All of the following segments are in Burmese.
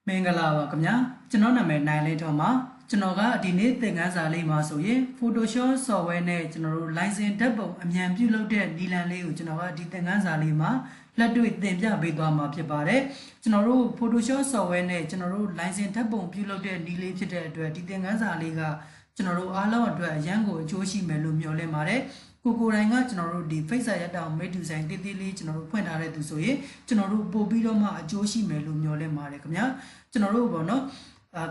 မင်္ဂလာပါခင်ဗျာကျွန်တော်နာမည်နိုင်လေးထော်ပါကျွန်တော်ကဒီနေ့သင်ခန်းစာလေးမှာဆိုရင် Photoshop software နဲ့ကျွန်တော်တို့ license ဓာတ်ပုံအမြန်ပြုလုပ်တဲ့နည်းလမ်းလေးကိုကျွန်တော်ကဒီသင်ခန်းစာလေးမှာလက်တွေ့သင်ပြပေးသွားမှာဖြစ်ပါတယ်ကျွန်တော်တို့ Photoshop software နဲ့ကျွန်တော်တို့ license ဓာတ်ပုံပြုလုပ်တဲ့နည်းလေးဖြစ်တဲ့အတွက်ဒီသင်ခန်းစာလေးကကျွန်တော်တို့အားလုံးအတွက်အရန်ကိုအကျိုးရှိမယ်လို့မျှော်လင့်ပါတယ်ကိုတိုင်းကကျွန်တော်တို့ဒီ face ရတောင်မိတ်တူဆိုင်တေးသေးလေးကျွန်တော်တို့ဖွင့်ထားတဲ့သူဆိုရင်ကျွန်တော်တို့ပို့ပြီးတော့မှအကျိုးရှိမယ်လို့မျှော်လင့်ပါတယ်ခင်ဗျာကျွန်တော်တို့ပေါ့နော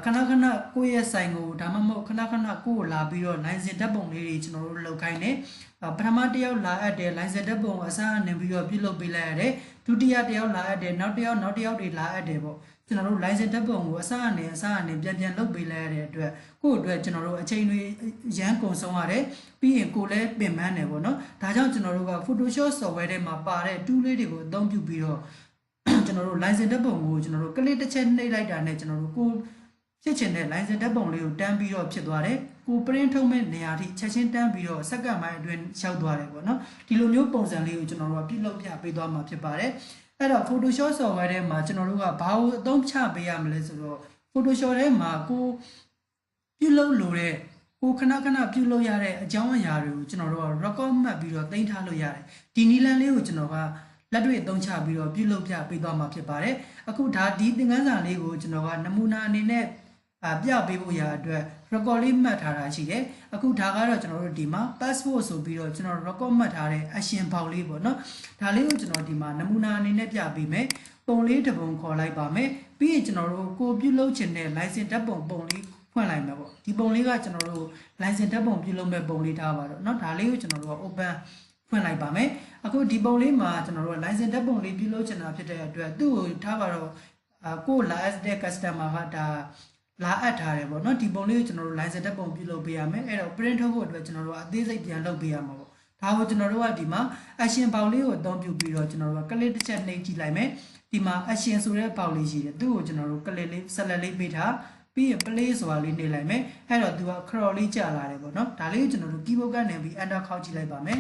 ်ခဏကိုယ့်ရဲ့ဆိုင်ကိုဒါမှမဟုတ်ခဏကိုယ်လာပြီးတော့ license ဓာတ်ပုံလေးတွေကျွန်တော်တို့လုပ်ခိုင်းတယ်ပထမတစ်ယောက်လာအပ်တယ် license ဓာတ်ပုံအစားအနေပြီးတော့ပြုလုပ်ပေးလိုက်ရတယ်ဒုတိယတစ်ယောက်လာအပ်တယ်နောက်တစ်ယောက်တွေလာအပ်တယ်ပေါ့ကျွန်တော်တို့ license ဓာတ်ပုံကိုအစားအနေပြန်လုပ်ပေးလိုက်ရတဲ့အတွက်ကိုယ့်အတွက်ကျွန်တော်တို့အချိန်တွေရန်ကုန်ဆုံးရတယ်ပြီးရင်ကိုယ်လည်းပင်ပန်းတယ်ပေါ့နော်ဒါကြောင့်ကျွန်တော်တို့က Photoshop software ထဲမှာပါတဲ့ tool လေးတွေကိုအသုံးပြုပြီးတော့ကျွန်တော်တို့ license ဓာတ်ပုံကိုကျွန်တော်တို့ click တစ်ချက်နှိပ်လိုက်တာနဲ့ကျွန်တော်တို့ကိုဖြစ်ချင်တဲ့ license ဓာတ်ပုံလေးကိုတန်းပြီးတော့ဖြစ်သွားတယ်ကို print ထုတ်မဲ့နေရာထိချက်ချင်းတန်းပြီးတော့စက္ကန့်ပိုင်းအတွင်းရောက်သွားတယ်ပေါ့နော်ဒီလိုမျိုးပုံစံလေးကိုကျွန်တော်တို့ကပြုလုပ်ပြပေးသွားမှာဖြစ်ပါတယ်အဲ့တော့ Photoshop software ထဲမှာကျွန်တော်တို့ကဘာကိုအသုံးချပေးရမလဲဆိုတော့ Photoshop ထဲမှာကိုပြုလုပ်လို့တဲ့ကိုခဏပြုလုပ်ရတဲ့အကြောင်းအရာတွေကိုကျွန်တော်တို့က record မှတ်ပြီးတော့တင်ထားလို့ရတယ်ဒီနည်းလမ်းလေးကိုကျွန်တော်ကလက်တွေ့အသုံးချပြီးတော့ပြုလုပ်ပြပေးသွားမှာဖြစ်ပါတယ်အခုဒါဒီသင်ခန်းစာလေးကိုကျွန်တော်ကနမူနာအနေနဲ့ပြပေးဖို့ရာအတွက် record လေးမှတ်ထားတာရှိတယ်အခုဒါကတော့ကျွန်တော်တို့ဒီမှာ passport ဆိုပြီးတော့ကျွန်တော် record မှတ်ထားတဲ့ action ပေါက်လေးပေါ့နော်ဒါလေးကိုကျွန်တော်ဒီမှာနမူနာအနေနဲ့ပြပေးမယ်ပုံလေးတစ်ပုံခေါ်လိုက်ပါမယ်ပြီးရင်ကျွန်တော်တို့ကိုပြုလုပ်ချင်တဲ့ license ဓာတ်ပုံလေးဖွင့်လိုက်မယ်ပေါ့ဒီပုံလေးကကျွန်တော်တို့ license ဓာတ်ပုံပြုလုပ်မဲ့ပုံလေးထားပါတော့เนาะဒါလေးကိုကျွန်တော်တို့က open ဖွင့်လိုက်ပါမယ်အခုဒီပုံလေးမှာကျွန်တော်တို့က license ဓာတ်ပုံလေးပြုလုပ်ချင်တာဖြစ်တဲ့အတွက်သူ့ကိုထားပါတော့ကိုလာအပ်တဲ့ customer ကဒါလာအပ်ထားတယ်ပေါ့เนาะဒီပုံလေးကိုကျွန်တော်တို့ license ဓာတ်ပုံပြုလုပ်ပေးရမယ်အဲ့တော့ print ထုတ်ဖို့အတွက်ကျွန်တော်တို့အသေးစိတ်ပြန်လုပ်ပေးရမှာပေါ့ဒါကိုကျွန်တော်တို့ကဒီမှာ action ပေါက်လေးကိုအသုံးပြုပြီးတော့ကျွန်တော်တို့က click တစ်ချက်နှိပ်ကြည့်လိုက်မယ်ဒီမှာ action ဆိုတဲ့ပေါက်လေးရှိတယ်သူ့ကိုကျွန်တော်တို့ click လေး select လေးပေးထားပြီးရင် play ဆိုတာလေးနေလိုက်မယ်အဲ့တော့သူက scroll လေးကြာလာတယ်ပေါ့နော်ဒါလေးကိုကျွန်တော်တို့ keyboard ကနေပြီး enter ခေါက်ကြည့်လိုက်ပါမယ်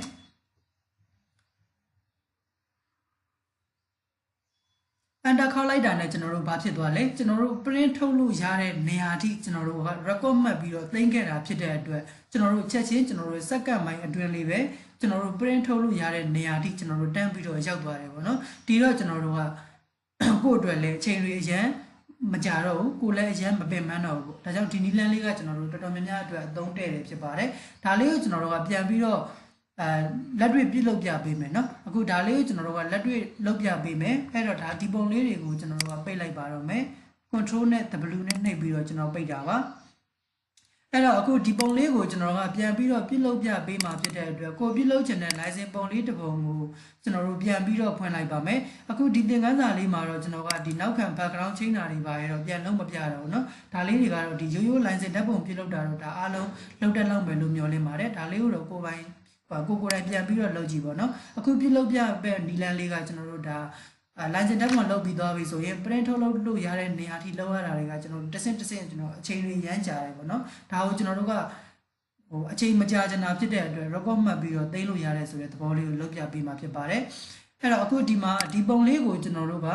enter ခေါက်လိုက်တာနဲ့ကျွန်တော်တို့ဘာဖြစ်သွားလဲကျွန်တော်တို့ print ထုတ်လို့ရတဲ့နေရာထိကျွန်တော်တို့က record မှတ်ပြီးတော့သိမ်းခဲ့တာဖြစ်တဲ့အတွက်ကျွန်တော်တို့ချက်ချင်းကျွန်တော်တို့စက္ကန့်ပိုင်းအတွင်းလေးပဲကျွန်တော်တို့ print ထုတ်လို့ရတဲ့နေရာထိကျွန်တော်တို့တန်းပြီးတော့ရောက်သွားတယ်ပေါ့နော်ဒီတော့ကျွန်တော်တို့ကကိုယ့်အတွက်လည်းအချိန်တွေအရန်မကြတော့ဘူးကိုလည်းအရင်မပင်ပန်းတော့ဘူးဒါကြောင့်ဒီနီလန်လေးကကျွန်တော်တို့တော်တော်များများအတွက်အသုံးတဲ့တယ်ဖြစ်ပါတယ်ဒါလေးကိုကျွန်တော်တို့ကပြန်ပြီးတော့လက်တွေ့ပြုလုပ်ပြပေးမယ်เนาะအခုဒါလေးကိုကျွန်တော်တို့ကလက်တွေ့လုပ်ပြပေးမယ်အဲ့တော့ဒါဒီပုံလေးတွေကိုကျွန်တော်တို့ကပိတ်လိုက်ပါတော့မယ် control နဲ့ W နဲ့နှိပ်ပြီးတော့ကျွန်တော်ပိတ်တာပါအဲ့တော့အခုဒီပုံလေးကိုကျွန်တော်ကပြန်ပြီးတော့ပြုလုပ်ပြပေးမှာဖြစ်တဲ့အတွက်ကိုပြုလုပ်ချင်တဲ့ license ပုံလေးတစ်ပုံကိုကျွန်တော်တို့ပြန်ပြီးတော့ဖွင့်လိုက်ပါမယ်အခုဒီသင်ခန်းစာလေးမှာတော့ကျွန်တော်ကဒီနောက်ခံ background ချိန်တာတွေပါရတော့ပြန်လုံးမပြတော့ဘူးเนาะဒါလေးတွေကတော့ဒီရိုးရိုး license ဓာတ်ပုံပြုလုပ်တာတော့ဒါအားလုံးလောက်တက်လောက်မယ်လို့မျှော်လင့်ပါတယ်ဒါလေးကိုတော့ကိုယ်တိုင်ပြန်ပြီးတော့လုပ်ကြည့်ပါเนาะအခုပြုလုပ်ပြပဲနီလန်လေးကကျွန်တော်တို့ဒါlicense ဓာတ်ပုံလုပ်ပြီးသွားပြီဆိုရင် print ထုတ်လုပ်လို့ရတဲ့နေရာထိလောက်ရတာတွေကကျွန်တော်တစ်ဆင့်ကျွန်တော်အချိန်တွေရမ်းကြာတယ်ပေါ့နော်ဒါကိုကျွန်တော်တို့ကအချိန်မကြာချင်တာဖြစ်တဲ့အတွက် record မှတ်ပြီးတော့သိမ်းလို့ရတဲ့ဆိုတဲ့သဘောလေးကိုလုပ်ပြပေးမှာဖြစ်ပါတယ်အဲ့တော့အခုဒီမှာဒီပုံလေးကိုကျွန်တော်တို့က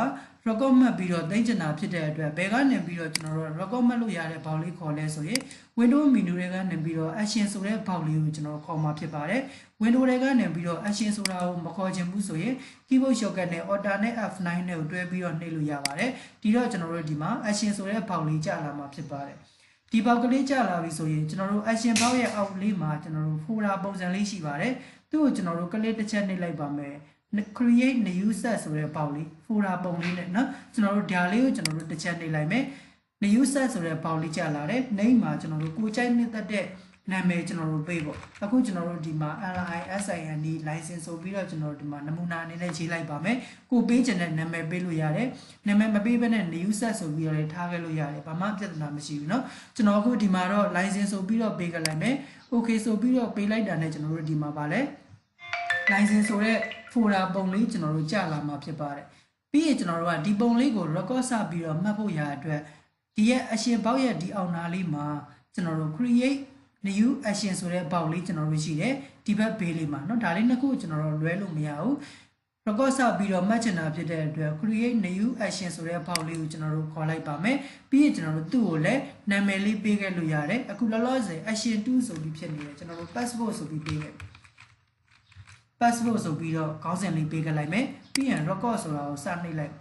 record မှတ်ပြီးတော့သိမ်းချင်တာဖြစ်တဲ့အတွက်ဘယ်ကနေပြီးတော့ကျွန်တော်တို့ record မှတ်လို့ရတဲ့ဘောက်လေးခေါ်လဲဆိုရင် window menu တွေကနေပြီးတော့ action ဆိုတဲ့ဘောက်လေးကိုကျွန်တော်ခေါ်မှာဖြစ်ပါတယ် window တွေကနေပြီးတော့ action ဆိုတာကိုမခေါ်ချင်ဘူးဆိုရင် keyboard shortcut နဲ့ alt နဲ့ F9 နဲ့ကိုတွဲပြီးတော့နှိပ်လို့ရပါတယ်ဒီတော့ကျွန်တော်တို့ဒီမှာ action ဆိုတဲ့ဘောက်လေးကြာလာမှာဖြစ်ပါတယ်ဒီဘောက်ကလေးကြာလာပြီဆိုရင်ကျွန်တော်တို့ action ဘောက်ရဲ့အောက်လေးမှာကျွန်တော်တို့ folder ပုံစံလေးရှိပါတယ်သူ့ကိုကျွန်တော်တို့ click တစ်ချက်နှိပ်လိုက်ပါမယ်create new set ဆိုတဲ့ပေါက်လေး folder ပုံလေးနဲ့เนาะကျွန်တော်တို့ဒါလေးကိုကျွန်တော်တို့တစ်ချက်နှိပ်လိုက်မယ် new set ဆိုတဲ့ပေါက်လေးကြာလာတယ် name မှာကျွန်တော်တို့ကိုကြိုက်နှစ်သက်တဲ့နာမည်ကျွန်တော်တို့ပေးပေါ့အခုကျွန်တော်တို့ဒီမှာ LISINE license ဆိုပြီးတော့ကျွန်တော်တို့ဒီမှာနမူနာအနေနဲ့ရေးလိုက်ပါမယ်ကိုပေးချင်တဲ့နာမည်ပေးလို့ရတယ်နာမည်မပေးဘဲနဲ့ new set ဆိုပြီးတော့လည်းထားခဲ့လို့ရတယ်ဘာမှပြဿနာမရှိဘူးเนาะကျွန်တော်အခုဒီမှာတော့ license ဆိုပြီးတော့ပေးခဲ့လိုက်မယ် okay ဆိုပြီးတော့ပေးလိုက်တာနဲ့ကျွန်တော်တို့ဒီမှာပါလဲ license ဆိုတဲ့ folder ပုံလေးကျွန်တော်တို့ကြာလာမှာဖြစ်ပါတယ်ပြီးရင်ကျွန်တော်တို့ကဒီပုံလေးကို record စပြီးတော့မှတ်ဖို့ရအတွက်ဒီရဲ့အရှင်ပေါက်ရဲ့ဒီအောင်နာလေးမှာကျွန်တော်တို့ create new action ဆိုတဲ့ပေါက်လေးကျွန်တော်တို့ရှိတယ်ဒီဘက်ဘေးလေးမှာเนาะဒါလေးနှစ်ခုကျွန်တော်တို့လွဲလို့မရဘူး record စပြီးတော့မှတ်ချင်တာဖြစ်တဲ့အတွက် create new action ဆိုတဲ့ဖောက်လေးကိုကျွန်တော်တို့ခေါ်လိုက်ပါမယ်ပြီးရင်ကျွန်တော်တို့သူ့ကိုလည်းနာမည်လေးပေးခဲ့လို့ရတယ်အခုလောလောဆယ် action 2ဆိုပြီးဖြစ်နေတယ်ကျွန်တော်တို့ passport ဆိုပြီးပေးခဲ့ passport ဆိုပြီးတော့ခေါင်းစဉ်လေးပေးခဲ့လိုက်မယ်ပြီးရင် record ဆိုတာကိုစနှိပ်လိုက်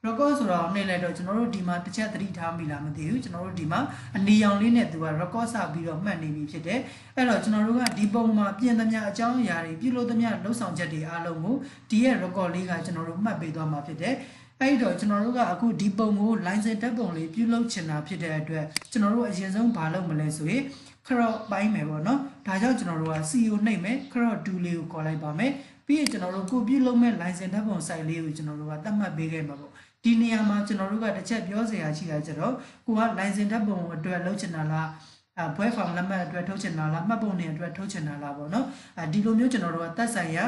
record ဆိုတာကိုနှိပ်လိုက်တော့ကျွန်တော်တို့ဒီမှာတစ်ချက်သတိထားမိလားမသိဘူးကျွန်တော်တို့ဒီမှာအနီရောင်လေးနဲ့သူက record စပြီးတော့မှတ်နေပြီဖြစ်တယ်အဲ့တော့ကျွန်တော်တို့ကဒီပုံမှာပြင်သမျှအကြောင်းအရာတွေပြုလုပ်သမျှလှုပ်ဆောင်ချက်တွေအားလုံးကိုဒီရဲ့ record လေးကကျွန်တော်တို့မှတ်ပေးသွားမှာဖြစ်တယ်အဲ့တော့ကျွန်တော်တို့ကအခုဒီပုံကို license ဓာတ်ပုံလေးပြုလုပ်ချင်တာဖြစ်တဲ့အတွက်ကျွန်တော်တို့အရင်ဆုံးဘာလုပ်မလဲဆိုရင် crop ပိုင်းမယ်ပေါ့နော်ဒါကြောင့်ကျွန်တော်တို့က CO နှိပ်မယ် crop 2လေးကိုခေါ်လိုက်ပါမယ်ပြီးရင်ကျွန်တော်တို့ကိုပြုလုပ်မဲ့ license ဓာတ်ပုံ site လေးကိုကျွန်တော်တို့ကသတ်မှတ်ပေးခဲ့မှာပေါ့ဒီနေရာမှာကျွန်တော်တို့ကတစ်ချက်ပြောစရာရှိတာကျတော့ကိုက license ဓာတ်ပုံအတွက်လုပ်ချင်တာလားဘွဲဖောင်လက်မှတ်အတွက်ထုတ်ချင်တာလားမှတ်ပုံတွေအတွက်ထုတ်ချင်တာလားပေါ့နော်ဒီလိုမျိုးကျွန်တော်တို့ကသက်ဆိုင်ရာ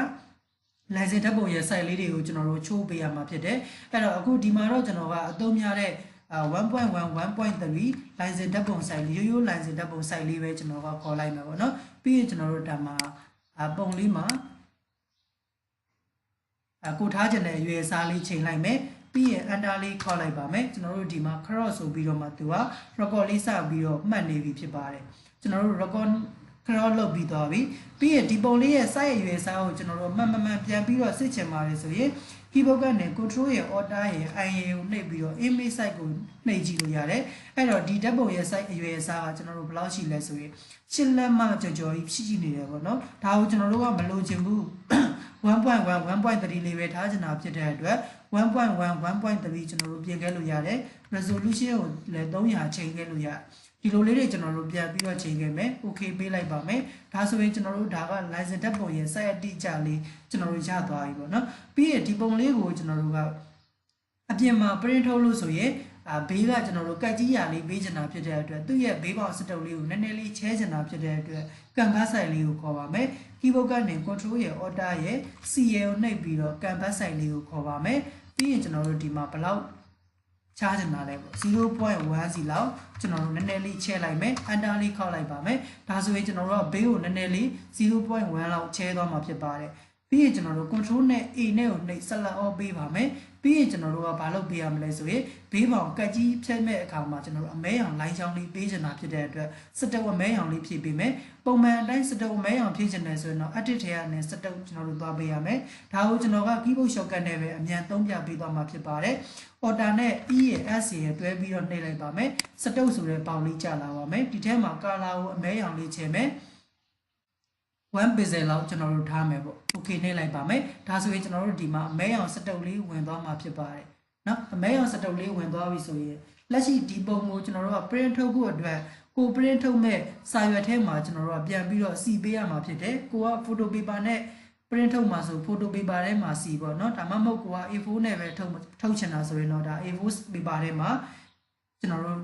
license ဓာတ်ပုံရဲ့ site လေးတွေကိုကျွန်တော်တို့ချိုးပေးရမှာဖြစ်တယ်အဲ့တော့အခုဒီမှာတော့ကျွန်တော်ကအသုံးများတဲ့ 1.1 1.3 license ဓာတ်ပုံ site လေးရိုး license ဓာတ်ပုံ site လေးပဲကျွန်တော်ကခေါ်လိုက်မှာပေါ့နော်ပြီးရင်ကျွန်တော်တို့ဒါမှာပုံလေးမှာကိုထားချင်တဲ့အရွယ်အစားလေးချိန်လိုက်မယ်ပြီးရင် enter လေးခေါ်လိုက်ပါမယ်ကျွန်တော်တို့ဒီမှာ cross ဆိုပြီးတော့မှသူက record လေးစပြီးတော့မှတ်နေပြီဖြစ်ပါတယ်ကျွန်တော်တို့ record cross လုပ်ပြီးသွားပြီပြီးရင်ဒီပုံလေးရဲ့ size အရွယ်အစားကိုကျွန်တော်တို့မှန်ပြန်ပြီးတော့စစ်ချင်ပါတယ်ဆိုရင် keyboard ကနေ control ရဲ့ order ရဲ့ IA ကိုနှိပ်ပြီးတော့ image size ကိုနှိပ်ကြည့်လို့ရတယ်အဲ့တော့ဒီဓာတ်ပုံရဲ့ size အရွယ်အစားကကျွန်တော်တို့ဘယ်လောက်ရှိလဲဆိုရင်8လက်မကြော်ကြီးရှိနေတယ်ပေါ့နော်ဒါကိုကျွန်တော်တို့ကမလိုချင်ဘူး1.1 1.3 လေးပဲထားချင်တာဖြစ်တဲ့အတွက် 1.1 1.3 ကျွန်တော်တို့ပြင်ခဲ့လို့ရတယ် resolution ကိုလည်း300ချိန်ခဲ့လို့ရဒီလိုလေးတွေကျွန်တော်တို့ပြန်ပြီးတော့ချိန်ခဲ့မယ် okay ပေးလိုက်ပါမယ်ဒါဆိုရင်ကျွန်တော်တို့ဒါက license ဓာတ်ပုံရဲ့ site အတိအကျလေးကျွန်တော်တို့ရသွားပြီပေါ့နော်ပြီးရင်ဒီပုံလေးကိုကျွန်တော်တို့ကအပြင်မှာ print ထုတ်လို့ဆိုရင်ဘေးကကျွန်တော်တို့ကတ်ကြီးရာလေးပေးချင်တာဖြစ်တဲ့အတွက်သူ့ရဲ့ဘေးပေါက်စတုပ်လေးကိုနည်းနည်းလေးချဲချင်တာဖြစ်တဲ့အတွက် canvas site လေးကိုခေါ်ပါမယ် keyboard ကနေ control ရဲ့ order ရဲ့ CL ကိုနှိပ်ပြီးတော့ canvas site လေးကိုခေါ်ပါမယ်ပြီးရင်ကျွန်တော်တို့ဒီမှာဘယ်လောက်ချားချင်တာလဲပေါ့ 0.1 စီလောက်ကျွန်တော်တို့နည်းနည်းလေးချဲလိုက်မယ် enter လေးခေါက်လိုက်ပါမယ်ဒါဆိုရင်ကျွန်တော်တို့ကဘေးကိုနည်းနည်းလေး 0.1 လောက်ချဲသွားမှာဖြစ်ပါတယ်ပြီးရင်ကျွန်တော်တို့ control နဲ့ A နဲ့ကိုနှိပ် select all ပေးပါမယ်ပြီးရင်ကျွန်တော်တို့ကဘာလုပ်ပေးရမလဲဆိုရင်ဘေးပေါင်ကတ်ကြီးဖြတ်မဲ့အခါမှာကျွန်တော်တို့အမဲရောင်လိုင်းချောင်းလေးပေးချင်တာဖြစ်တဲ့အတွက်စတုပ်အမဲရောင်လေးဖြည့်ပေးမယ်ပုံမှန်အတိုင်းစတုပ်အမဲရောင်ဖြည့်ချင်တယ်ဆိုရင်တော့ edit ထဲကနေစတုပ်ကျွန်တော်တို့သွားပေးရမယ်ဒါကိုကျွန်တော်က keyboard shortcut နဲ့ပဲအမြန်သုံးပြပေးသွားမှာဖြစ်ပါတယ် order နဲ့ E ရဲ့ S ရဲ့တွဲပြီးတော့နှိပ်လိုက်ပါမယ်စတုပ်ဆိုတဲ့ပေါင်လေးကျလာပါမယ်ဒီထဲမှာ color ကိုအမဲရောင်လေးချဲမယ်1 pixel လောက်ကျွန်တော်တို့ထားမယ်ပေါ့ okay နှိပ်လိုက်ပါမယ်ဒါဆိုရင်ကျွန်တော်တို့ဒီမှာအမဲရောင်စတုပ်လေးဝင်သွားမှာဖြစ်ပါတယ်နော်အမဲရောင်စတုပ်လေးဝင်သွားပြီဆိုရင်လက်ရှိဒီပုံကိုကျွန်တော်တို့က print ထုတ်ဖို့အတွက်ကို print ထုတ်မဲ့စာရွက်ထဲမှာကျွန်တော်တို့ကပြန်ပြီးတော့စီပေးရမှာဖြစ်တယ်ကိုက photo paper နဲ့ print ထုတ်မှာဆို photo paper ထဲမှာစီပေါ့နော်ဒါမှမဟုတ်ကိုက A4 နဲ့ပဲထုတ်ချင်တာဆိုရင်တော့ဒါ A4 paper ထဲမှာကျွန်တော်တို့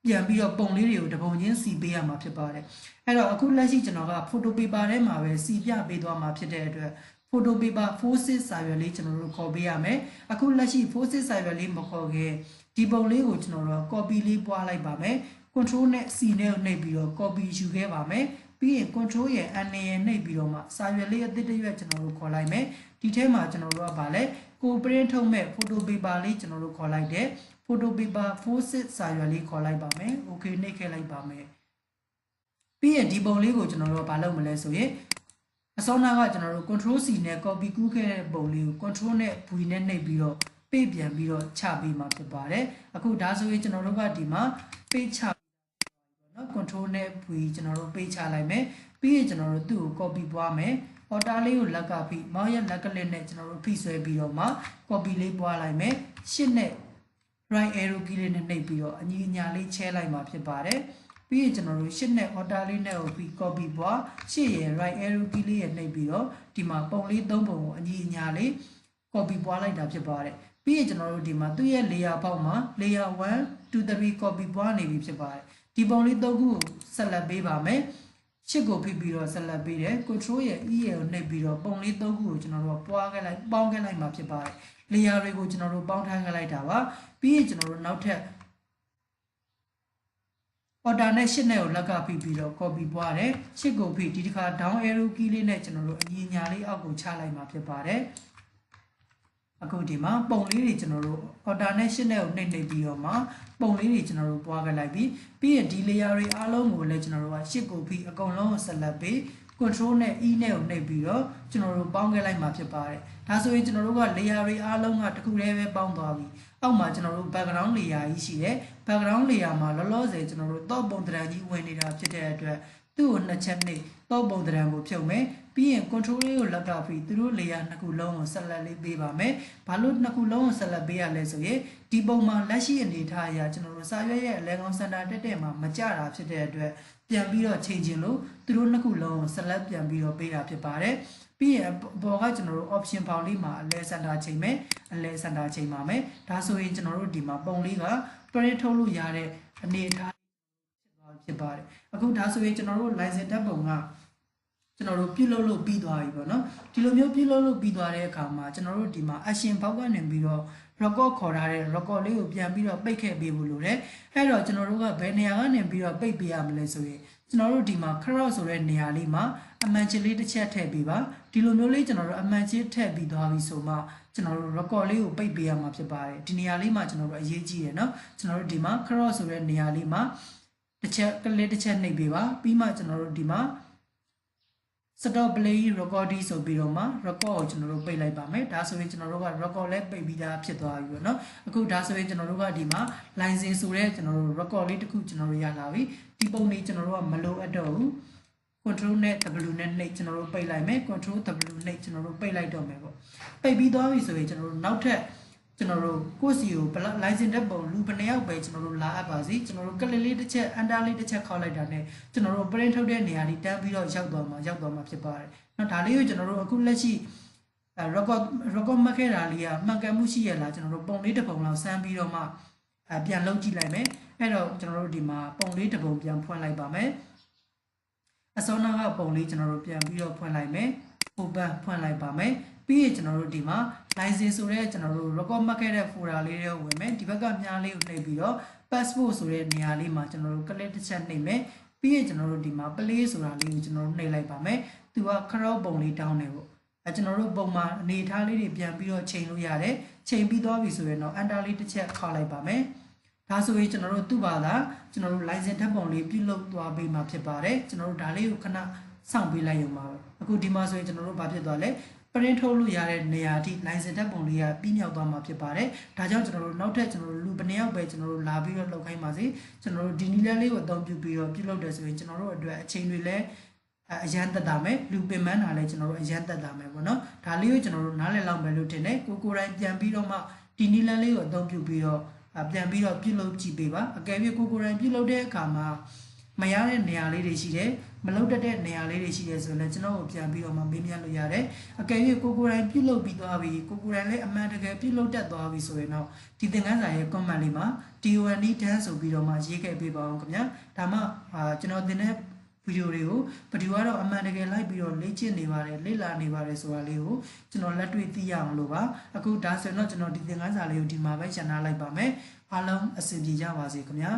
ပြန်ပြီးတော့ပုံလေးတွေကိုတပုံချင်းစီပေးရမှာဖြစ်ပါတယ်အဲ့တော့အခုလက်ရှိကျွန်တော်က photo paper ထဲမှာပဲစီပြပေးသွားမှာဖြစ်တဲ့အတွက် photo paper 4/6 စာရွက်လေးကျွန်တော်တို့ခေါ်ပေးရမယ်အခုလက်ရှိ 4/6 စာရွက်လေးမခေါ်ခင်ဒီပုံလေးကိုကျွန်တော်တို့ copy လေးပွားလိုက်ပါမယ် control နဲ့ C နဲ့နှိပ်ပြီးတော့ copy ယူခဲ့ပါမယ်ပြီးရင် control ရဲ့ N နဲ့နှိပ်ပြီးတော့မှစာရွက်လေးအသစ်တစ်ရွက်ကျွန်တော်တို့ခေါ်လိုက်မယ်ဒီထဲမှာကျွန်တော်တို့ကဗာလဲကို print ထုတ်မဲ့ photo paper လေးကျွန်တော်တို့ခေါ်လိုက်တယ် photo paper 4/6 စာရွက်လေးခေါ်လိုက်ပါမယ် okay နှိပ်ခဲ့လိုက်ပါမယ်ပြီးရင်ဒီပုံလေးကိုကျွန်တော်တို့ကဘာလုပ်မလဲဆိုရင်အစောနာကကျွန်တော်တို့ control C နဲ့ copy ကူးခဲ့တဲ့ပုံလေးကို control နဲ့ V နဲ့နှိပ်ပြီးတော့ပေးပြန်ပြီးတော့ချပေးမှာဖြစ်ပါတယ်အခုဒါဆိုရင်ကျွန်တော်တို့ကဒီမှာပေးချပေါ့နော် control နဲ့ V ကျွန်တော်တို့ပေးချလိုက်မယ်ပြီးရင်ကျွန်တော်တို့သူ့ကို copy ပွားမယ် order လေးကိုလက်ကပြီး mouse ရဲ့လက်ကလစ်နဲ့ကျွန်တော်တို့ဖိဆွဲပြီးတော့မှ copy လေးပွားလိုက်မယ်ရှစ်နဲ့ right arrow key လေးနဲ့နှိပ်ပြီးတော့အညီအညာလေးချဲလိုက်မှာဖြစ်ပါတယ်ပြီးရင်ကျွန်တော်တို့ရှစ်နဲ့ order လေးနဲ့ကိုပြီး copy ပွားရှစ်ရဲ့ right arrow key လေးရဲ့နှိပ်ပြီးတော့ဒီမှာပုံလေး၃ပုံကိုအညီအညာလေး copy ပွားလိုက်တာဖြစ်ပါတယ်ပြီးရင်ကျွန်တော်တို့ဒီမှာသူ့ရဲ့ layer ပေါက်မှာ layer 1 2 3 copy ပွားနေပြီဖြစ်ပါတယ်ဒီပုံလေး၃ခုကိုဆက်လက်ပေးပါမယ်ရှစ်ကိုဖိပြီးတော့ဆက်လက်ပေးတယ် control ရဲ့ E ရဲ့ကိုနှိပ်ပြီးတော့ပုံလေး၃ခုကိုကျွန်တော်တို့ပွားခဲ့လိုက်ပေါင်းခဲ့လိုက်မှာဖြစ်ပါတယ် layer တွေကိုကျွန်တော်တို့ပေါင်းထားခဲ့လိုက်တာပါပြီးရင်ကျွန်တော်တို့နောက်ထပ် order နဲ့ရှစ်နဲ့ကိုလက်ကဖိပြီးတော့ copy ပွားတယ်ရှစ်ကိုဖိဒီတစ်ခါ down arrow key လေးနဲ့ကျွန်တော်တို့အညီညာလေးအောက်ကိုချလိုက်မှာဖြစ်ပါတယ် အခုဒီမှာပုံလေးတွေကျွန်တော်တို့ alternation နဲ့ကိုနှိမ့်နှိပ်ပြီးတော့မှပုံလေးတွေကျွန်တော်တို့ပွားခဲ့လိုက်ပြီးရင်ဒီ layer တွေအားလုံးကိုလည်းကျွန်တော်တို့ကရှစ်ကိုပြီးအကုန်လုံးကိုဆက်လက်ပြီး control နဲ့ e နဲ့ကိုနှိပ်ပြီးတော့ကျွန်တော်တို့ပေါင်းခဲ့လိုက်မှာဖြစ်ပါတယ်ဒါဆိုရင်ကျွန်တော်တို့က layer တွေအားလုံးကတစ်ခုတည်းပဲပေါင်းသွားပြီအောက်မှာကျွန်တော်တို့ background layer ကြီးရှိတယ် background layer မှာလောလောဆယ်ကျွန်တော်တို့တော့ပုံသဏ္ဍာန်ကြီးဝင်နေတာဖြစ်တဲ့အတွက်သူ့ကိုနှစ်ချက်နှိပ်တော့ပုံသဏ္ဍာန်ကိုဖြုတ်မယ်ပြီးရင် control လေးကိုလက်တော့ပြီးသူတို့ layer နှစ်ခုလုံးကိုဆက်လက်လေးပေးပါမယ်ဘာလို့နှစ်ခုလုံးကိုဆက်လက်ပေးရလဲဆိုရင်ဒီပုံမှာလက်ရှိအနေထားအရာကျွန်တော်တို့စာရွက်ရဲ့အလဲကောင်းစင်တာတက်တဲ့မှာမကြတာဖြစ်တဲ့အတွက်ပြန်ပြီးတော့ချိန်ချင်းလို့သူတို့နှစ်ခုလုံးကိုဆက်လက်ပြန်ပြီးတော့ပေးတာဖြစ်ပါတယ်ပြီးရင်ဘောကကျွန်တော်တို့ option ဖောင်လေးမှာအလဲစင်တာချိန်မယ်အလဲစင်တာချိန်ပါမယ်ဒါဆိုရင်ကျွန်တော်တို့ဒီမှာပုံလေးက print ထုတ်လို့ရတဲ့အနေအထားဖြစ်ပါတယ်အခုဒါဆိုရင်ကျွန်တော်တို့ license တက်ပုံကကျွန်တော်တို့ပြုလုပ်လို့ပြီးသွားပြီပေါ့နော်ဒီလိုမျိုးပြုလုပ်လို့ပြီးသွားတဲ့အခါမှာကျွန်တော်တို့ဒီမှာ action ဘောက်ကနေပြီးတော့ record ခေါ်ထားတဲ့ record လေးကိုပြန်ပြီးတော့ပိတ်ခဲ့ပေးဖို့လိုတယ်အဲ့တော့ကျွန်တော်တို့ကဘယ်နေရာကနေပြီးတော့ပိတ်ပေးရမလဲဆိုရင်ကျွန်တော်တို့ဒီမှာ cross ဆိုတဲ့နေရာလေးမှာအမှန်ချစ်လေးတစ်ချက်ထည့်ပေးပါဒီလိုမျိုးလေးကျွန်တော်တို့အမှန်ချစ်ထည့်ပြီးသွားပြီဆိုမှကျွန်တော်တို့ record လေးကိုပိတ်ပေးရမှာဖြစ်ပါတယ်ဒီနေရာလေးမှာကျွန်တော်တို့အရေးကြီးတယ်เนาะကျွန်တော်တို့ဒီမှာ cross ဆိုတဲ့နေရာလေးမှာတစ်ချက်ကလေးတစ်ချက်နှိပ်ပေးပါပြီးမှကျွန်တော်တို့ဒီမှာ stop play recording ဆိုပြီးတော့မှ record ကိုကျွန်တော်တို့ပိတ်လိုက်ပါမယ်ဒါဆိုရင်ကျွန်တော်တို့က record လည်းပိတ်ပြီးသားဖြစ်သွားပြီပေါ့နော်အခုဒါဆိုရင်ကျွန်တော်တို့ကဒီမှာ license ဆိုတဲ့ကျွန်တော်တို့ record လေးတစ်ခုကျွန်တော်တို့ရလာပြီဒီပုံလေးကျွန်တော်တို့ကမလိုအပ်တော့ဘူး control နဲ့ w နဲ့နှိပ်ကျွန်တော်တို့ပိတ်လိုက်မယ် control w နှိပ်ကျွန်တော်တို့ပိတ်လိုက်တော့မယ်ပေါ့ပိတ်ပြီးသွားပြီဆိုရင်ကျွန်တော်တို့နောက်ထပ်ကျွန်တော်တို့ကိုယ့်စီကို license တက်ပုံလူဘယ်နှယောက်ပဲကျွန်တော်တို့လာအပ်ပါစီကျွန်တော်တို့ကလစ်လေးတစ်ချက် under လေးတစ်ချက်ခောက်လိုက်တာနဲ့ကျွန်တော်တို့ print ထုတ်တဲ့နေရာလေးတန်းပြီးတော့ရောက်သွားမှာဖြစ်ပါတယ်။နော်ဒါလေးကိုကျွန်တော်တို့အခုလက်ရှိrecord မှတ်ခဲ့တာလေးကမှန်ကန်မှုရှိရလားကျွန်တော်တို့ပုံလေးတစ်ပုံလောက်စမ်းပြီးတော့မှပြန်လုပ်ကြည့်လိုက်မယ်။အဲ့တော့ကျွန်တော်တို့ဒီမှာပုံလေးတစ်ပုံပြန်ဖွင့်လိုက်ပါမယ်။အစောနာကပုံလေးကျွန်တော်တို့ပြန်ပြီးတော့ဖွင့်လိုက်မယ်။ open ဖွင့်လိုက်ပါမယ်။ပြီးရင်ကျွန်တော်တို့ဒီမှာ license ဆိုတဲ့ကျွန်တော်တို့ record မှတ်ခဲ့တဲ့ folder လေးတွေဝင်မယ်ဒီဘက်ကမြားလေးကိုနှိပ်ပြီးတော့ passport ဆိုတဲ့နေရာလေးမှာကျွန်တော်တို့ click တစ်ချက်နှိပ်မယ်ပြီးရင်ကျွန်တော်တို့ဒီမှာ play ဆိုတာလေးကိုကျွန်တော်တို့နှိပ်လိုက်ပါမယ်သူက crop ပုံလေးတောင်းတယ်ပေါ့ကျွန်တော်တို့ပုံမှာအနေထားလေးတွေပြန်ပြီးတော့ချိန်လို့ရတယ်ချိန်ပြီးသွားပြီဆိုရင်တော့ enter လေးတစ်ချက်ခောက်လိုက်ပါမယ်ဒါဆိုရင်ကျွန်တော်တို့သူ့ဘာသာကျွန်တော်တို့ license ဓာတ်ပုံလေးပြုလုပ်သွားပေးမှာဖြစ်ပါတယ်ကျွန်တော်တို့ဒါလေးကိုခဏစောင့်ပေးလိုက်ရုံပါပဲအခုဒီမှာဆိုရင်ကျွန်တော်တို့ဘာဖြစ်သွားလဲprint ထုတ်လို့ရတဲ့နေရာအထိ license ဓာတ်ပုံလေးကပြီးမြောက်သွားမှာဖြစ်ပါတယ်ဒါကြောင့်ကျွန်တော်တို့နောက်ထပ်ကျွန်တော်တို့လူဘယ်နှယောက်ပဲကျွန်တော်တို့လာပြီးတော့လောက်ခိုင်းပါစေကျွန်တော်တို့ဒီနည်းလေးကိုအသုံးပြုပြီးတော့ပြုလုပ်တယ်ဆိုရင်ကျွန်တော်တို့အတွက်အချိန်တွေလည်းအရန်သက်တာမယ်လူပင်ပန်းတာလည်းကျွန်တော်တို့အရန်သက်တာမယ်ပေါ့နော်ဒါလေးကိုကျွန်တော်တို့နားလည်လောက်မယ်လို့ထင်တယ်ကိုတိုင်းပြန်ပြီးတော့မှဒီနည်းလေးကိုအသုံးပြုပြီးတော့ပြန်ပြီးတော့ပြုလုပ်ကြည့်ပေးပါအကယ်၍ကိုတိုင်းပြုလုပ်တဲ့အခါမှာမရတဲ့နေရာလေးတွေရှိတယ်မလုပ်တတ်တဲ့နေရာလေးတွေရှိတယ်ဆိုရင်လည်းကျွန်တော်ကိုပြန်ပြီးတော့မှမေးမြန်းလို့ရတယ်အကယ်၍ကိုတိုင်းပြုလုပ်ပြီးသွားပြီကိုတိုင်းလည်းအမှန်တကယ်ပြုလုပ်တတ်သွားပြီဆိုရင်တော့ဒီသင်ခန်းစာရဲ့ comment လေးမှာ DONE dance ဆိုပြီးတော့မှရေးခဲ့ပေးပါအောင်ခင်ဗျာဒါမှကျွန်တော်သင်တဲ့ဗီဒီယိုတွေကိုဗီဒီယိုကတော့အမှန်တကယ်လိုက်ပြီးတော့လေ့ကျင့်နေပါတယ်လေ့လာနေပါတယ်ဆိုတာလေးကိုကျွန်တော်လက်တွေ့သိရအောင်လို့ပါအခုဒါဆိုတော့ကျွန်တော်ဒီသင်ခန်းစာလေးကိုဒီမှာပဲရှင်းထားလိုက်ပါမယ်အားလုံးအဆင်ပြေကြပါစေခင်ဗျာ